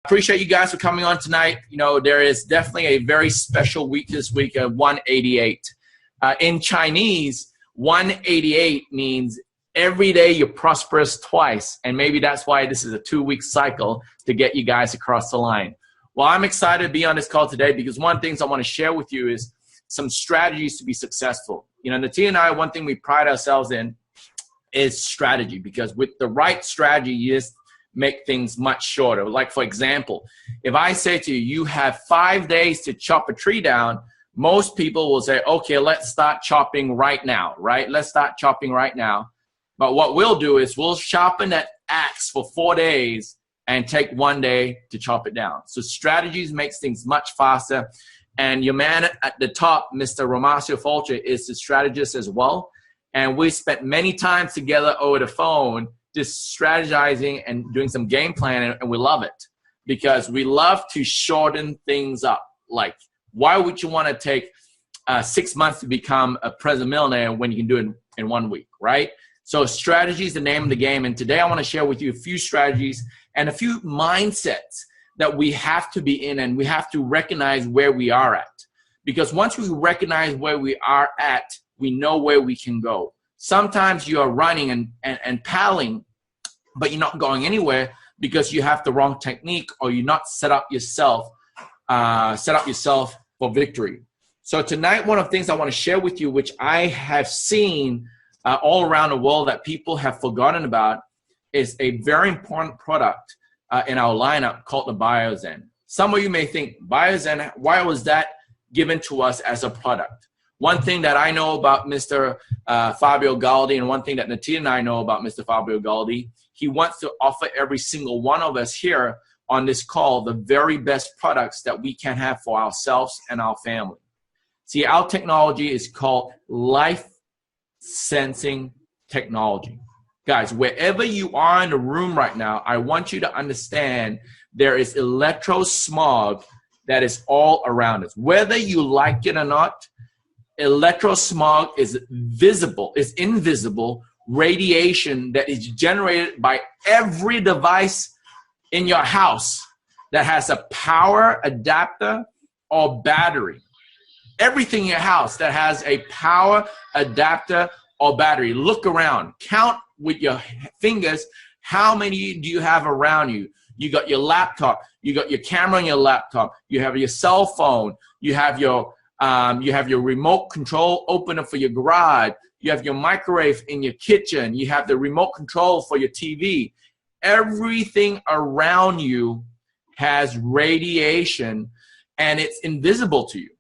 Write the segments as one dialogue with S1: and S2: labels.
S1: Appreciate you guys for coming on tonight. You know, there is definitely a very special week this week of 188. In Chinese, 188 means every day you're prosperous twice. And maybe that's why this is a 2-week cycle to get you guys across the line. Well, I'm excited to be on this call today because one of the things I want to share with you is some strategies to be successful. You know, Natia and I, one thing we pride ourselves in is strategy, because with the right strategy, you just make things much shorter. Like, for example, if I say to you, you have 5 days to chop a tree down, most people will say, okay, let's start chopping right now, right? Let's start chopping right now. But what we'll do is we'll sharpen that axe for 4 days and take 1 day to chop it down. So strategies makes things much faster. And your man at the top, Mr. Romacio Folcher, is the strategist as well. And we spent many times together over the phone just strategizing and doing some game planning, and we love it because we love to shorten things up. Like, why would you want to take 6 months to become a president millionaire when you can do it in 1 week, right? So strategy is the name of the game, and today I want to share with you a few strategies and a few mindsets that we have to be in, and we have to recognize where we are at. Because once we recognize where we are at, we know where we can go. Sometimes you are running and paddling, but you're not going anywhere because you have the wrong technique or you're not set up yourself for victory. So tonight, one of the things I want to share with you, which I have seen all around the world that people have forgotten about, is a very important product in our lineup called the Biozen. Some of you may think, Biozen, why was that given to us as a product? One thing that I know about Mr. Fabio Galdi, and one thing that Natia and I know about Mr. Fabio Galdi, he wants to offer every single one of us here on this call the very best products that we can have for ourselves and our family. See, our technology is called life sensing technology. Guys, wherever you are in the room right now, I want you to understand there is electrosmog that is all around us. Whether you like it or not, electrosmog is invisible radiation that is generated by every device in your house that has a power adapter or battery. Everything in your house that has a power adapter or battery. Look around. Count with your fingers how many do you have around you. You got your laptop. You got your camera on your laptop. You have your cell phone. You have your remote control opener for your garage. You have your microwave in your kitchen. You have the remote control for your TV. Everything around you has radiation, and it's invisible to you.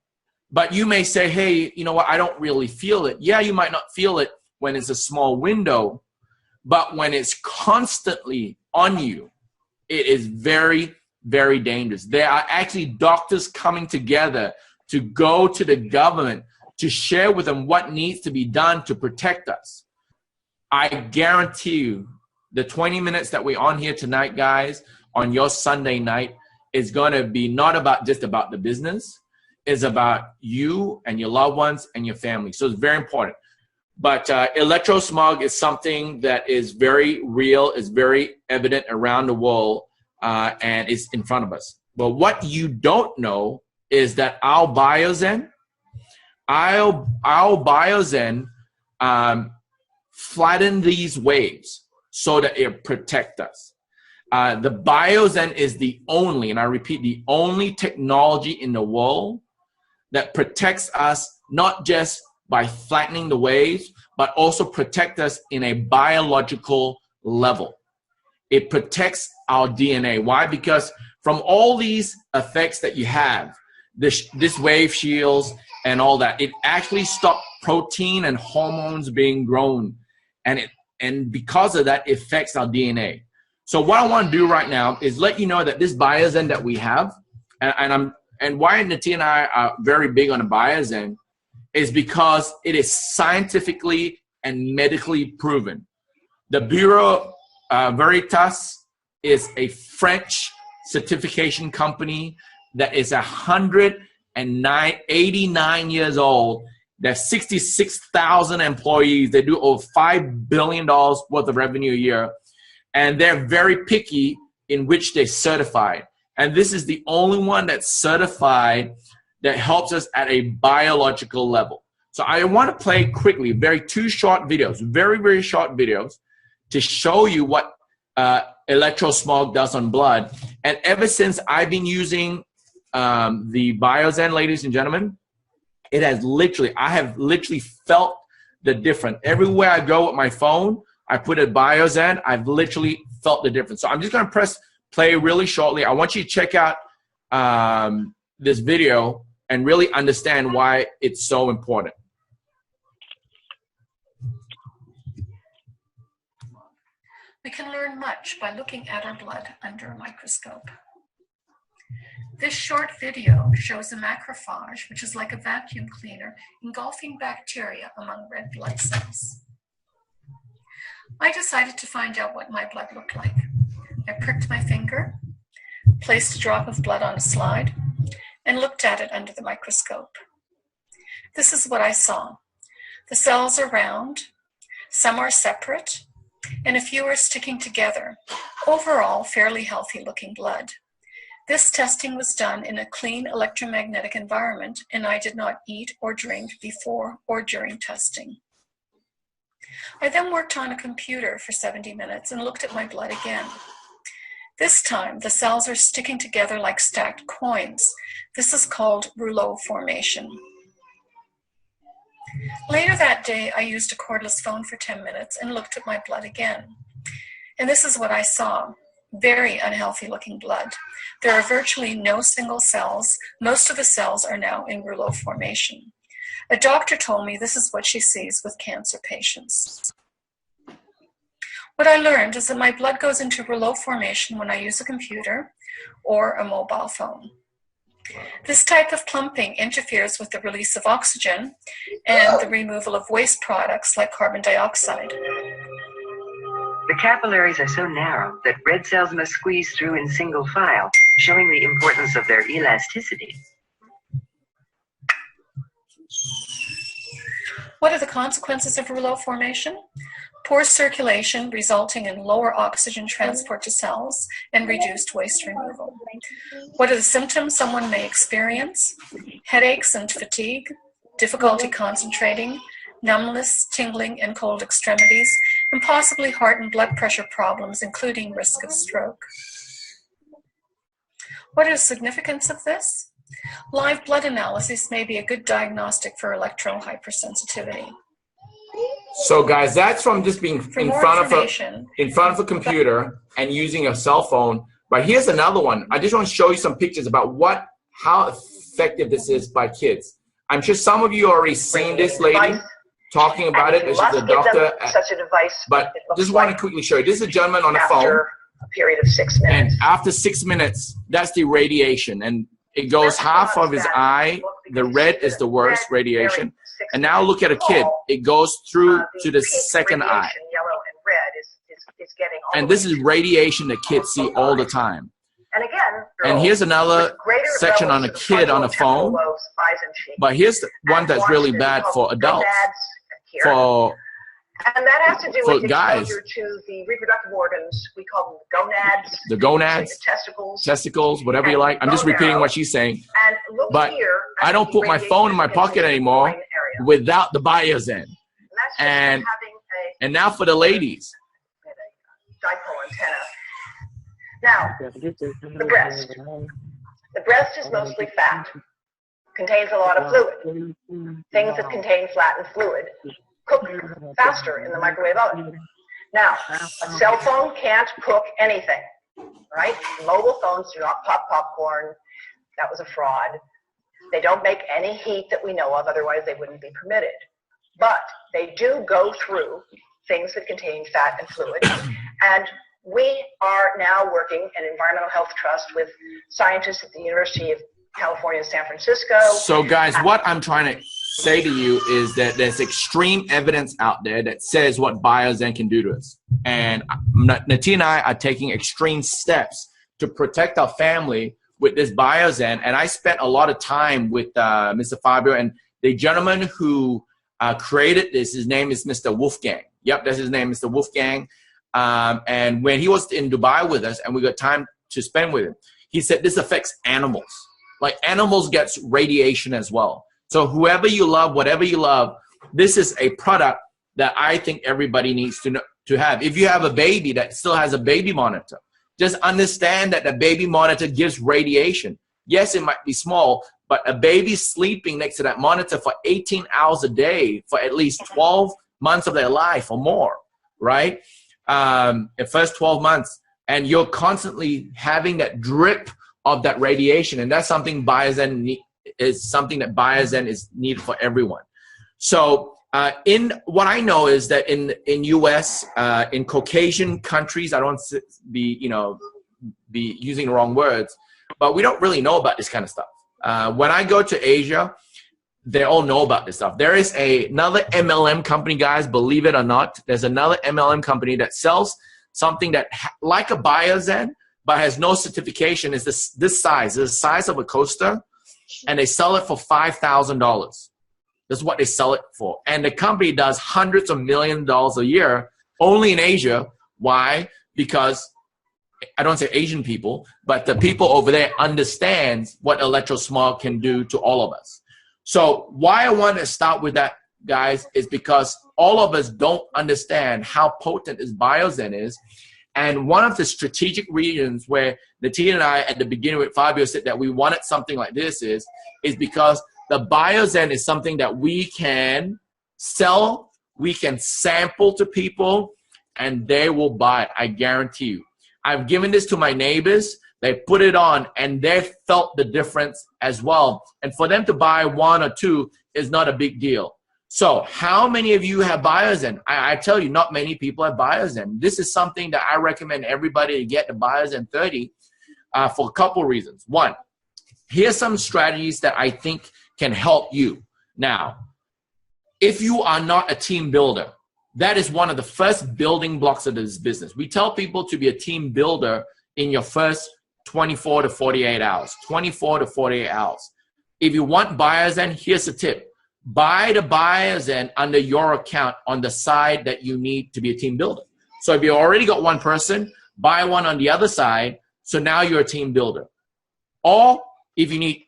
S1: But you may say, hey, you know what, I don't really feel it. Yeah, you might not feel it when it's a small window, but when it's constantly on you, it is very, very dangerous. There are actually doctors coming together to go to the government to share with them what needs to be done to protect us. I guarantee you the 20 minutes that we're on here tonight, guys, on your Sunday night is going to be not just about the business. It's about you and your loved ones and your family. So it's very important. But electrosmog is something that is very real, is very evident around the world, and is in front of us. But what you don't know is that our Biozen flatten these waves so that it protects us. The Biozen is the only, and I repeat, the only technology in the world that protects us not just by flattening the waves, but also protect us in a biological level. It protects our DNA. Why? Because from all these effects that you have, this wave shields and all that, it actually stops protein and hormones being grown. And because of that, it affects our DNA. So what I want to do right now is let you know that this Biozen that we have, and why Natia and I are very big on the Biozen, is because it is scientifically and medically proven. The Bureau Veritas is a French certification company that is 89 years old. There's 66,000 employees. They do over $5 billion worth of revenue a year. And they're very picky in which they certify. And this is the only one that's certified that helps us at a biological level. So I want to play quickly, two short videos, very short videos to show you what electrosmog does on blood. And ever since I've been using the Biozen, ladies and gentlemen, I have literally felt the difference. Everywhere I go with my phone, I put a Biozen, I've literally felt the difference. So I'm just going to press play really shortly. I want you to check out this video and really understand why it's so important.
S2: We can learn much by looking at our blood under a microscope. This short video shows a macrophage, which is like a vacuum cleaner, engulfing bacteria among red blood cells. I decided to find out what my blood looked like. I pricked my finger, placed a drop of blood on a slide, and looked at it under the microscope. This is what I saw. The cells are round, some are separate, and a few are sticking together. Overall, fairly healthy looking blood. This testing was done in a clean electromagnetic environment, and I did not eat or drink before or during testing. I then worked on a computer for 70 minutes and looked at my blood again. This time, the cells are sticking together like stacked coins. This is called rouleau formation. Later that day, I used a cordless phone for 10 minutes and looked at my blood again. And this is what I saw. Very unhealthy looking blood. There are virtually no single cells. Most of the cells are now in rouleau formation. A doctor told me this is what she sees with cancer patients. What I learned is that my blood goes into rouleau formation when I use a computer or a mobile phone. This type of clumping interferes with the release of oxygen and the removal of waste products like carbon dioxide.
S3: The capillaries are so narrow that red cells must squeeze through in single file, showing the importance of their elasticity.
S2: What are the consequences of rouleau formation? Poor circulation resulting in lower oxygen transport to cells and reduced waste removal. What are the symptoms someone may experience? Headaches and fatigue, difficulty concentrating, numbness, tingling, and cold extremities, and possibly heart and blood pressure problems, including risk of stroke. What is the significance of this? Live blood analysis may be a good diagnostic for electrohypersensitivity.
S1: So guys, that's from just being in front of a computer and using a cell phone. But here's another one. I just want to show you some pictures about how effective this is by kids. I'm sure some of you already seen this lady talking about it. She's a doctor.
S3: Such a device,
S1: but just want to quickly show you. This is a gentleman on the phone.
S3: A period of 6 minutes.
S1: And after 6 minutes, that's the radiation. And it goes half of his eye. The red is the worst radiation. And now look at a kid. It goes through to the second eye.
S3: Yellow and red is getting
S1: and this is radiation that kids see all the time.
S3: And again,
S1: and here's another section on a kid on a phone. But here's the one that's really bad for adults.
S3: And that has to do with
S1: guys,
S3: exposure to the reproductive organs. We call them gonads.
S1: The gonads,
S3: the
S1: testicles, whatever you like. I'm just repeating what she's saying. But I don't put my phone in my pocket anymore without the Biozen. And now for the ladies.
S3: Dipole antenna. Now, the breast. The breast is mostly fat. Contains a lot of fluid. Things that contain fat and fluid cook faster in the microwave oven. Now, a cell phone can't cook anything, right? Mobile phones do not pop popcorn. That was a fraud. They don't make any heat that we know of, otherwise they wouldn't be permitted. But they do go through things that contain fat and fluid. And we are now working in Environmental Health Trust with scientists at the University of California, San Francisco.
S1: So guys, what I'm trying to say to you is that there's extreme evidence out there that says what Biozen can do to us. And Nati and I are taking extreme steps to protect our family with this Biozen. And I spent a lot of time with Mr. Fabio, and the gentleman who created this, his name is Mr. Wolfgang. Yep, that's his name, Mr. Wolfgang. And when he was in Dubai with us and we got time to spend with him, he said this affects animals. Like animals gets radiation as well. So whoever you love, whatever you love, this is a product that I think everybody needs to know, to have. If you have a baby that still has a baby monitor, just understand that the baby monitor gives radiation. Yes, it might be small, but a baby sleeping next to that monitor for 18 hours a day for at least 12 months of their life or more, right? The first 12 months, and you're constantly having that drip of that radiation, and that's something Biozen is something that Biozen is needed for everyone. So in what I know is that in US, in Caucasian countries, I don't want to be using the wrong words, but we don't really know about this kind of stuff. When I go to Asia, they all know about this stuff. There is another MLM company, guys, believe it or not. There's another MLM company that sells something that like a Biozen, but has no certification. Is this size, the size of a coaster, and they sell it for $5,000. That's what they sell it for. And the company does hundreds of millions of dollars a year only in Asia. Why? Because I don't say Asian people, but the people over there understands what electrosmog can do to all of us. So why I want to start with that, guys, is because all of us don't understand how potent this Biozen is. And one of the strategic reasons where Natina and I at the beginning with Fabio said that we wanted something like this is because the Biozen is something that we can sell, we can sample to people, and they will buy it, I guarantee you. I've given this to my neighbors, they put it on, and they felt the difference as well. And for them to buy one or two is not a big deal. So how many of you have Biozen? I tell you, not many people have Biozen. This is something that I recommend everybody to get the Biozen 30 for a couple reasons. One, here's some strategies that I think can help you. Now, if you are not a team builder, that is one of the first building blocks of this business. We tell people to be a team builder in your first 24 to 48 hours. 24 to 48 hours. If you want Biozen, here's a tip. Buy the Biozen under your account on the side that you need to be a team builder. So if you already got one person, buy one on the other side. So now you're a team builder. Or if you need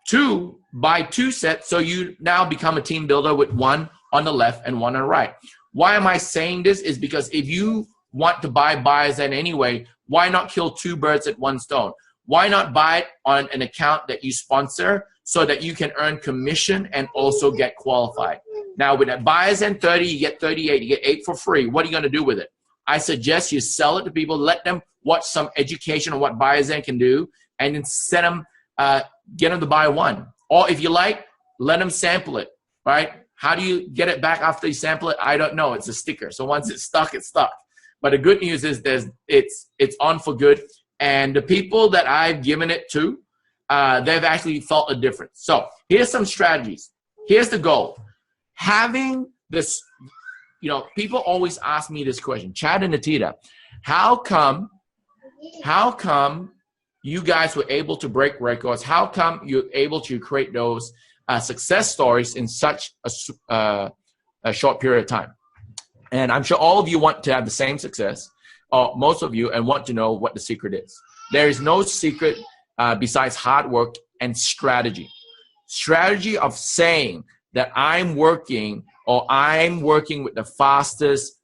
S1: two, buy two sets. So you now become a team builder with one on the left and one on the right. Why am I saying this? Is because if you want to buy Biozen anyway, why not kill two birds at one stone? Why not buy it on an account that you sponsor so that you can earn commission and also get qualified? Now with that Biozen 30, you get 38, you get 8 for free. What are you going to do with it? I suggest you sell it to people, let them watch some education on what Biozen can do, and then send them, get them to buy one. Or if you like, let them sample it, right? How do you get it back after you sample it? I don't know. It's a sticker. So once it's stuck, it's stuck. But the good news is it's on for good. And the people that I've given it to, they've actually felt a difference. So here's some strategies. Here's the goal. Having this, people always ask me this question, Chad and Natita, how come you guys were able to break records? How come you're able to create those success stories in such a short period of time? And I'm sure all of you want to have the same success, or most of you, and want to know what the secret is. There is no secret besides hard work and strategy. Strategy of saying that I'm working with the fastest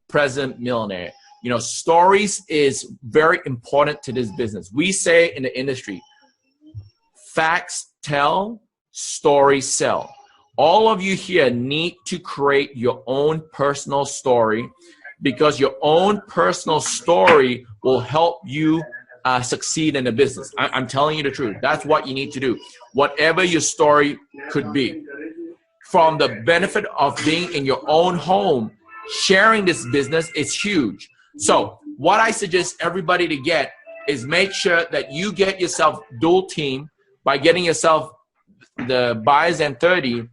S1: present millionaire. Stories is very important to this business. We say in the industry, facts tell, stories sell. All of you here need to create your own personal story, because your own personal story will help you succeed in the business. I'm telling you the truth. That's what you need to do. Whatever your story could be. From the benefit of being in your own home, sharing this business is huge. So what I suggest everybody to get is make sure that you get yourself dual team by getting yourself the Biozen 30.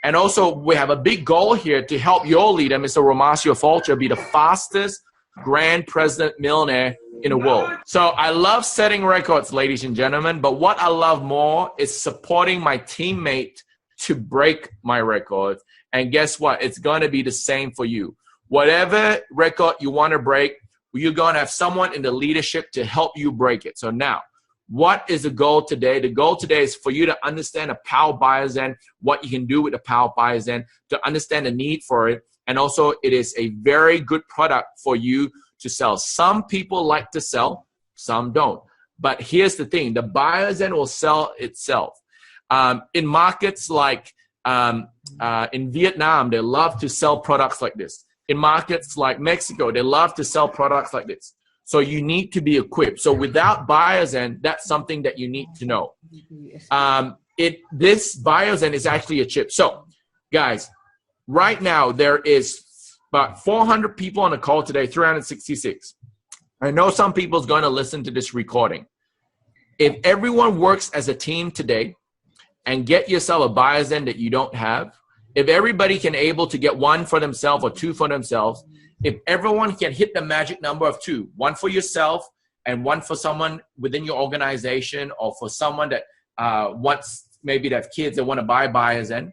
S1: And also we have a big goal here to help your leader, Mr. Romasio Fulcher, be the fastest grand president millionaire in the world. So I love setting records, ladies and gentlemen, but what I love more is supporting my teammate to break my records. And guess what? It's going to be the same for you. Whatever record you want to break, you're going to have someone in the leadership to help you break it. So now, What is the goal today? The goal today is for you to understand the power of Biozen, what you can do with the power of Biozen, to understand the need for it. And also, it is a very good product for you to sell. Some people like to sell, some don't. But here's the thing, the Biozen will sell itself. In markets like in Vietnam, they love to sell products like this. In markets like Mexico, they love to sell products like this. So you need to be equipped. So without Biozen, that's something that you need to know. This Biozen is actually a chip. So guys, right now there is about 400 people on the call today, 366. I know some people is going to listen to this recording. If everyone works as a team today and get yourself a Biozen that you don't have, if everybody can able to get one for themselves or two for themselves, if everyone can hit the magic number of two, one for yourself and one for someone within your organization or for someone that wants maybe to have kids that want to buy Biozen,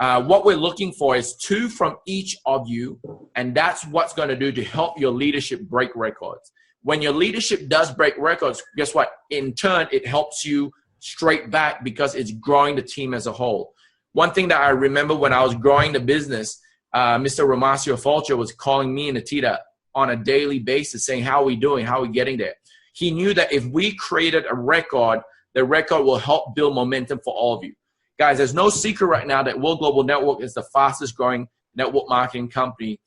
S1: what we're looking for is two from each of you, and that's what's going to do to help your leadership break records. When your leadership does break records, guess what? In turn, it helps you straight back because it's growing the team as a whole. One thing that I remember when I was growing the business, Mr. Romasio Fulcher was calling me and Atita on a daily basis saying, how are we doing? How are we getting there? He knew that if we created a record, the record will help build momentum for all of you. Guys, there's no secret right now that World Global Network is the fastest growing network marketing company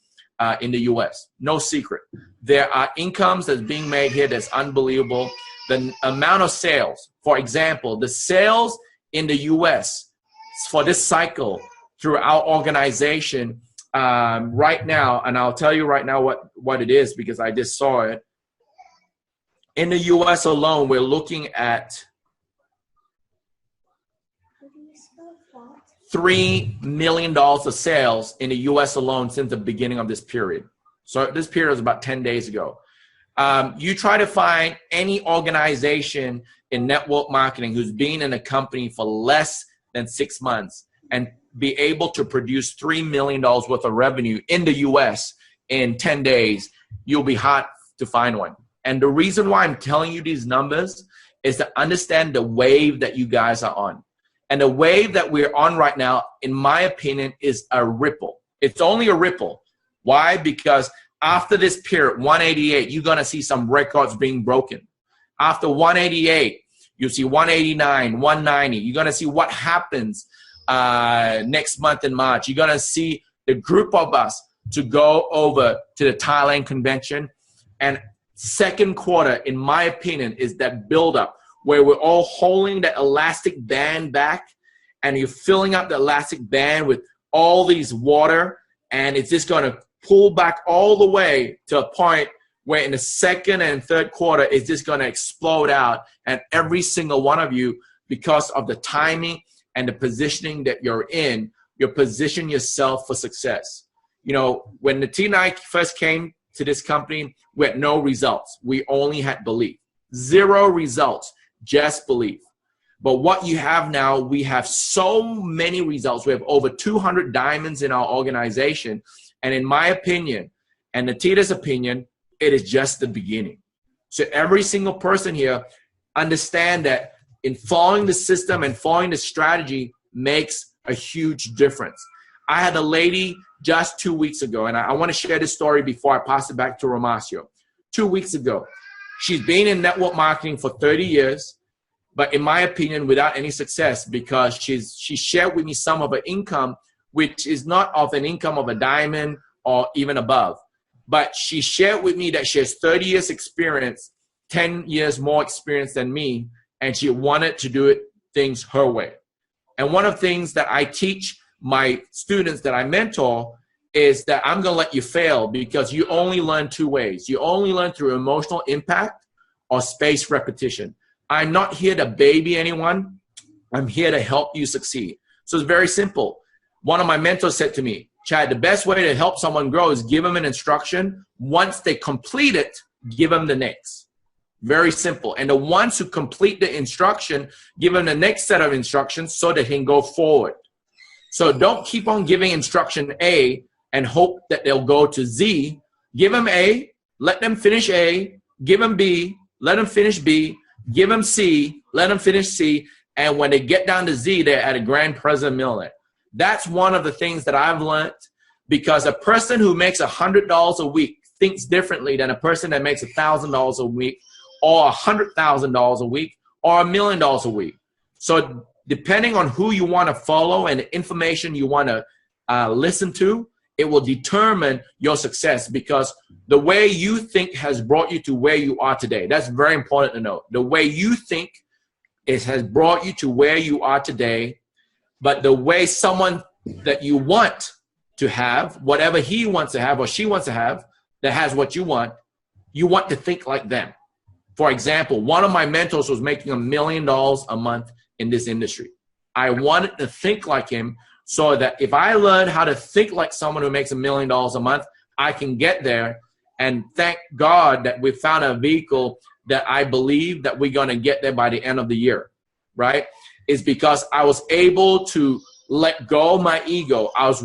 S1: in the US. No secret. There are incomes that's being made here that's unbelievable. The amount of sales, for example, the sales in the US for this cycle through our organization right now, and I'll tell you right now what it is because I just saw it. In the US alone, we're looking at $3 million of sales in the US alone since the beginning of this period. So this period was about 10 days ago. You try to find any organization in network marketing who's been in a company for less than 6 months and be able to produce $3 million worth of revenue in the US in 10 days, you'll be hard to find one. And the reason why I'm telling you these numbers is to understand the wave that you guys are on. And the wave that we're on right now, in my opinion, is a ripple. It's only a ripple. Why? Because after this period, 188, you're going to see some records being broken. After 188, you'll see 189, 190. You're going to see what happens next month in March. You're going to see the group of us to go over to the Thailand convention. And second quarter, in my opinion, is that buildup where we're all holding the elastic band back and you're filling up the elastic band with all these water, and it's just going to pull back all the way to a point where in the second and third quarter, it's just going to explode out. And every single one of you, because of the timing and the positioning that you're in, you position yourself for success. You know, when the team and I first came to this company, we had no results. We only had belief. 0 results, just belief. But what you have now, we have so many results. We have over 200 diamonds in our organization. And in my opinion, and Natita's opinion, it is just the beginning. So every single person here understand that in following the system and following the strategy makes a huge difference. I had a lady just 2 weeks ago, and I want to share this story before I pass it back to Romasio. 2 weeks ago, she's been in network marketing for 30 years, but in my opinion, without any success, because she shared with me some of her income, which is not of an income of a diamond or even above. But she shared with me that she has 30 years experience, 10 years more experience than me, and she wanted to do things her way. And one of the things that I teach my students that I mentor is that I'm going to let you fail because you only learn 2 ways. You only learn through emotional impact or spaced repetition. I'm not here to baby anyone. I'm here to help you succeed. So it's very simple. One of my mentors said to me, Chad, the best way to help someone grow is give them an instruction. Once they complete it, give them the next. Very simple. And the ones who complete the instruction, give them the next set of instructions so they can go forward. So don't keep on giving instruction A and hope that they'll go to Z. Give them A, let them finish A, give them B, let them finish B, give them C, let them finish C, and when they get down to Z, they're at a grand president millionaire. That's one of the things that I've learned, because a person who makes $100 a week thinks differently than a person that makes $1,000 a week or $100,000 a week or $1 million a week. So depending on who you want to follow and the information you want to listen to, it will determine your success, because the way you think has brought you to where you are today. That's very important to know. The way you think has brought you to where you are today, but the way someone that you want to have, whatever he wants to have or she wants to have, that has what you want to think like them. For example, one of my mentors was making $1 million a month in this industry. I wanted to think like him, so that if I learn how to think like someone who makes $1 million a month, I can get there. And thank God that we found a vehicle that I believe that we're going to get there by the end of the year, right? It's because I was able to let go of my ego. I was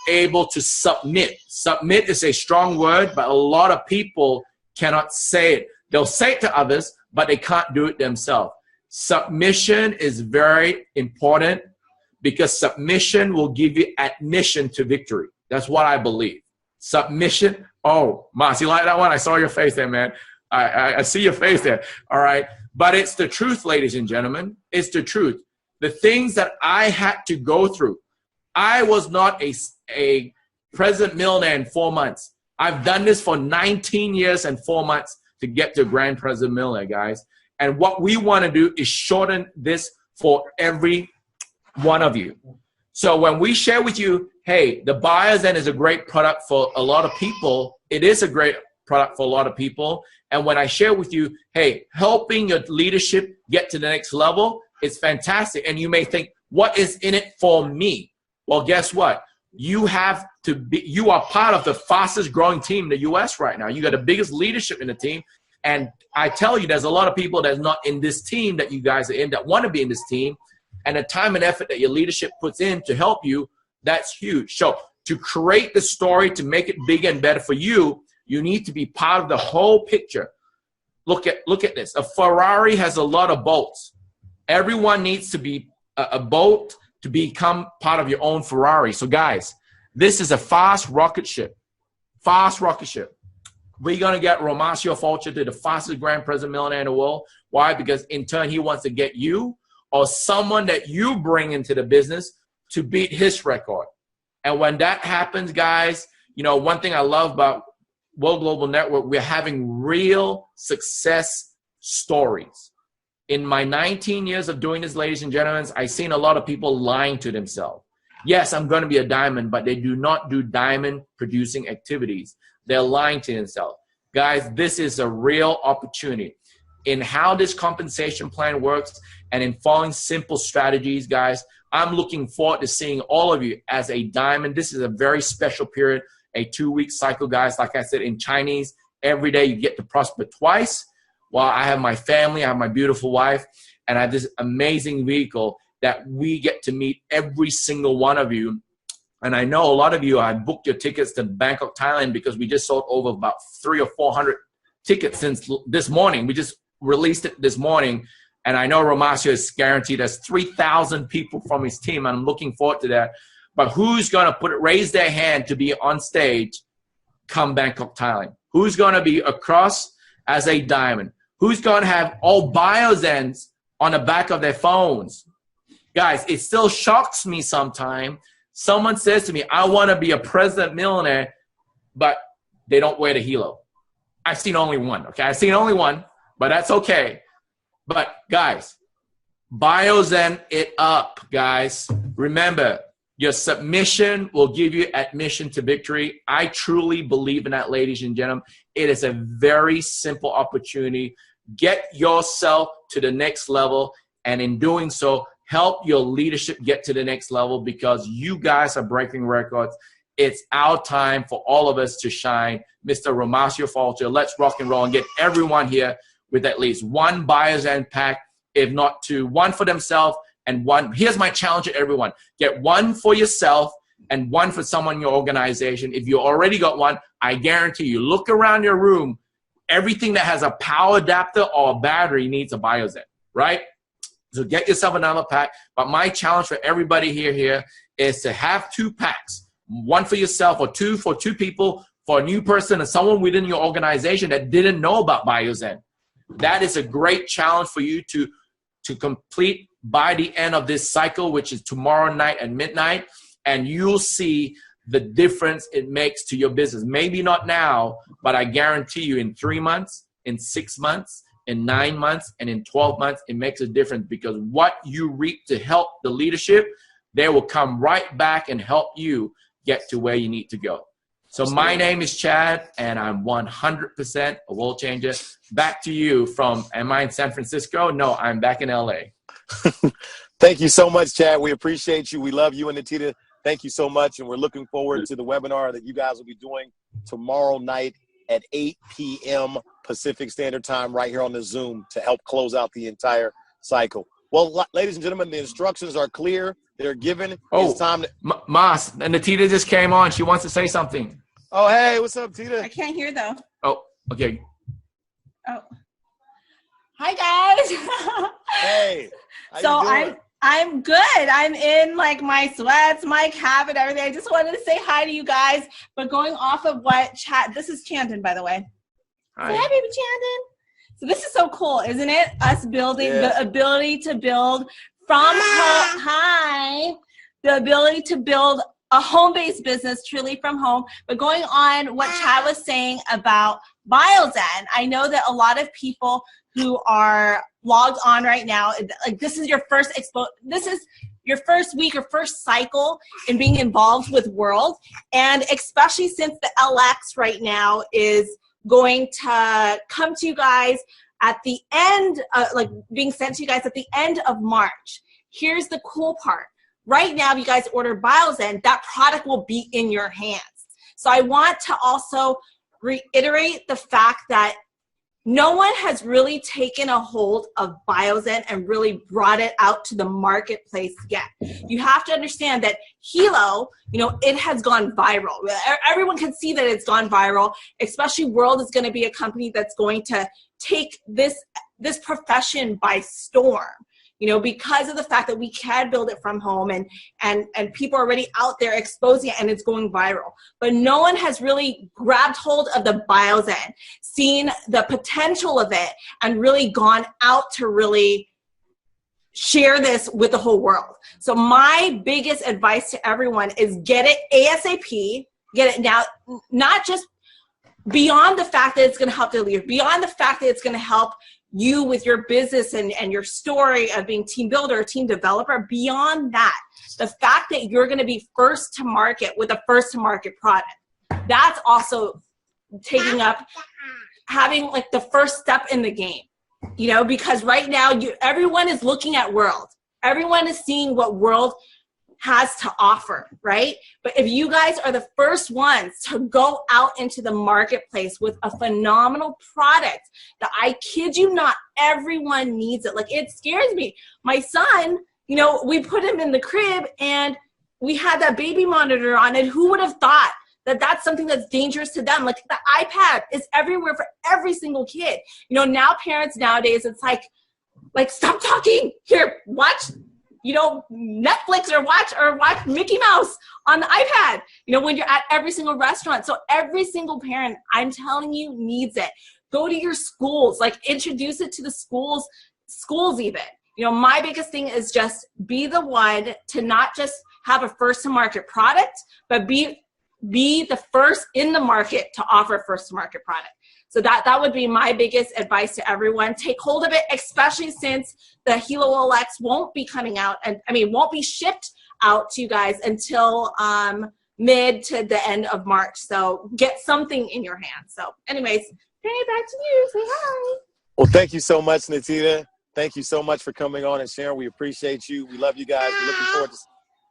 S1: able to submit. Submit is a strong word, but a lot of people cannot say it. They'll say it to others, but they can't do it themselves. Submission is very important, because submission will give you admission to victory. That's what I believe. Submission. Oh, Mas, you like that one? I saw your face there, man. I see your face there. All right. But it's the truth, ladies and gentlemen. It's the truth. The things that I had to go through. I was not a president millionaire in 4 months. I've done this for 19 years and 4 months to get to grand president millionaire, guys. And what we want to do is shorten this for every one of you. So when we share with you, hey, the Biozen is a great product for a lot of people. It is a great product for a lot of people. And when I share with you, hey, helping your leadership get to the next level, it's fantastic. And you may think, what is in it for me? Well, guess what? You have to be, you are part of the fastest growing team in the US right now. You got the biggest leadership in the team. And I tell you, there's a lot of people that's not in this team that you guys are in that want to be in this team. And the time and effort that your leadership puts in to help you, that's huge. So to create the story, to make it bigger and better for you, you need to be part of the whole picture. Look at this. A Ferrari has a lot of bolts. Everyone needs to be a bolt to become part of your own Ferrari. So guys, this is a fast rocket ship. Fast rocket ship. We're going to get Romacio Fulcher to the fastest grand president millionaire in the world. Why? Because in turn, he wants to get you or someone that you bring into the business to beat his record. And when that happens, guys, you know, one thing I love about World Global Network, we're having real success stories. In my 19 years of doing this, ladies and gentlemen, I've seen a lot of people lying to themselves. Yes, I'm going to be a diamond, but they do not do diamond producing activities. They're lying to themselves. Guys, this is a real opportunity. In how this compensation plan works and in following simple strategies, guys, I'm looking forward to seeing all of you as a diamond. This is a very special period, a 2-week cycle, guys. Like I said, in Chinese, every day you get to prosper twice. While I have my family, I have my beautiful wife, and I have this amazing vehicle that we get to meet every single one of you. And I know a lot of you have booked your tickets to Bangkok, Thailand, because we just sold over about 300 or 400 tickets since this morning. We just released it this morning, and I know Romacio is guaranteed there's 3,000 people from his team, and I'm looking forward to that. But who's going to raise their hand to be on stage come Bangkok, Thailand? Who's going to be across as a diamond? Who's going to have all Biozens on the back of their phones? Guys, it still shocks me sometimes. Someone says to me, I want to be a president millionaire, but they don't wear the halo. I've seen only one, okay? I've seen only one, but that's okay. But guys, Biozen it up, guys. Remember, your submission will give you admission to victory. I truly believe in that, ladies and gentlemen. It is a very simple opportunity. Get yourself to the next level, and in doing so, help your leadership get to the next level, because you guys are breaking records. It's our time for all of us to shine. Mr. Romacio Fulcher, let's rock and roll and get everyone here with at least one Biozen pack, if not two. One for themselves and one. Here's my challenge to everyone. Get one for yourself and one for someone in your organization. If you already got one, I guarantee you, look around your room. everything that has a power adapter or a battery needs a Biozen, right? So get yourself another pack. But my challenge for everybody here is to have 2 packs, one for yourself or 2 for 2 people, for a new person and someone within your organization that didn't know about Biozen. That is a great challenge for you to complete by the end of this cycle, which is tomorrow night at midnight, and you'll see the difference it makes to your business. Maybe not now, but I guarantee you in 3 months, in 6 months, in 9 months, and in 12 months, it makes a difference, because what you reap to help the leadership, they will come right back and help you get to where you need to go. So my name is Chad, and I'm 100% a world changer. Back to you from, am I in San Francisco? No, I'm back in LA.
S4: Thank you so much, Chad. We appreciate you. We love you and Natita. Thank you so much, and we're looking forward to the webinar that you guys will be doing tomorrow night at 8 p.m. Pacific Standard Time right here on the Zoom to help close out the entire cycle. Well, ladies and gentlemen, the instructions are clear. They're given.
S1: Oh,
S4: it's time to
S1: Mas, and Natita just came on. She wants to say something.
S4: Oh, hey, what's up, Tita?
S5: I can't hear though.
S1: Oh, okay.
S5: Oh, hi guys.
S4: Hey, how
S5: So
S4: you doing?
S5: I'm good. I'm in like my sweats, my cap, and everything. I just wanted to say hi to you guys. But going off of what this is Chandon, by the way.
S1: Hi.
S5: Say hi, baby Chandon. So this is so cool, isn't it? Us building the ability to build from home. Hi, the ability to build a home-based business truly from home. But going on what Chad was saying about Biozen, I know that a lot of people who are logged on right now, like this is your first this is your first week or first cycle in being involved with World, and especially since the LX right now is going to come to you guys at the end, like being sent to you guys at the end of March. Here's the cool part. Right now, if you guys order Biozen, that product will be in your hands. So I want to also reiterate the fact that no one has really taken a hold of Biozen and really brought it out to the marketplace yet. You have to understand that Hilo, it has gone viral. Everyone can see that it's gone viral, especially World is going to be a company that's going to take this profession by storm. Because of the fact that we can build it from home and people are already out there exposing it and it's going viral. But no one has really grabbed hold of the Biozen, seen the potential of it, and really gone out to really share this with the whole world. So my biggest advice to everyone is get it ASAP, get it now, not just beyond the fact that it's going to help the leader, beyond the fact that it's going to help you with your business and your story of being team builder or team developer. Beyond that, the fact that you're going to be first to market with a first to market product, that's also taking up having like the first step in the game, because right now everyone is looking at World. Everyone is seeing what World has to offer, right? But if you guys are the first ones to go out into the marketplace with a phenomenal product that, I kid you not, everyone needs it. Like, it scares me. My son, we put him in the crib and we had that baby monitor on it. Who would have thought that that's something that's dangerous to them? Like, the iPad is everywhere for every single kid. Now parents nowadays, it's like stop talking. Here, watch Netflix or watch Mickey Mouse on the iPad, when you're at every single restaurant. So every single parent, I'm telling you, needs it. Go to your schools, like introduce it to the schools even. My biggest thing is just be the one to not just have a first to market product, but be the first in the market to offer a first to market product. So that would be my biggest advice to everyone. Take hold of it, especially since the Hilo LX won't be coming out, won't be shipped out to you guys until mid to the end of March. So get something in your hands. So anyways, turning it back to you. Say hi.
S4: Well, thank you so much, Natita. Thank you so much for coming on and sharing. We appreciate you. We love you guys.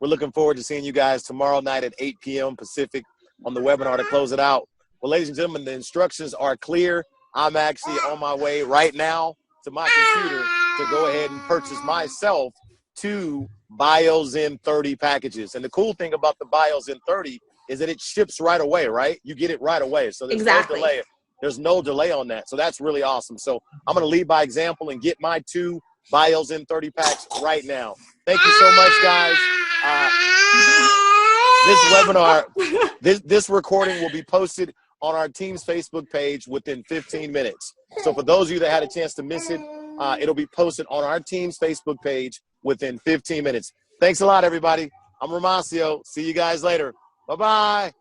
S4: We're looking forward to seeing you guys tomorrow night at 8 p.m. Pacific on the webinar to close it out. Well, ladies and gentlemen, the instructions are clear. I'm actually on my way right now to my computer to go ahead and purchase myself 2 Biozen 30 packages. And the cool thing about the Biozen 30 is that it ships right away, right? You get it right away. So there's no delay. There's no delay on that. So that's really awesome. So I'm going to lead by example and get my 2 Biozen 30 packs right now. Thank you so much, guys. This webinar, this recording will be posted on our team's Facebook page within 15 minutes. So for those of you that had a chance to miss it, it'll be posted on our team's Facebook page within 15 minutes. Thanks a lot, everybody. I'm Romasio. See you guys later. Bye-bye.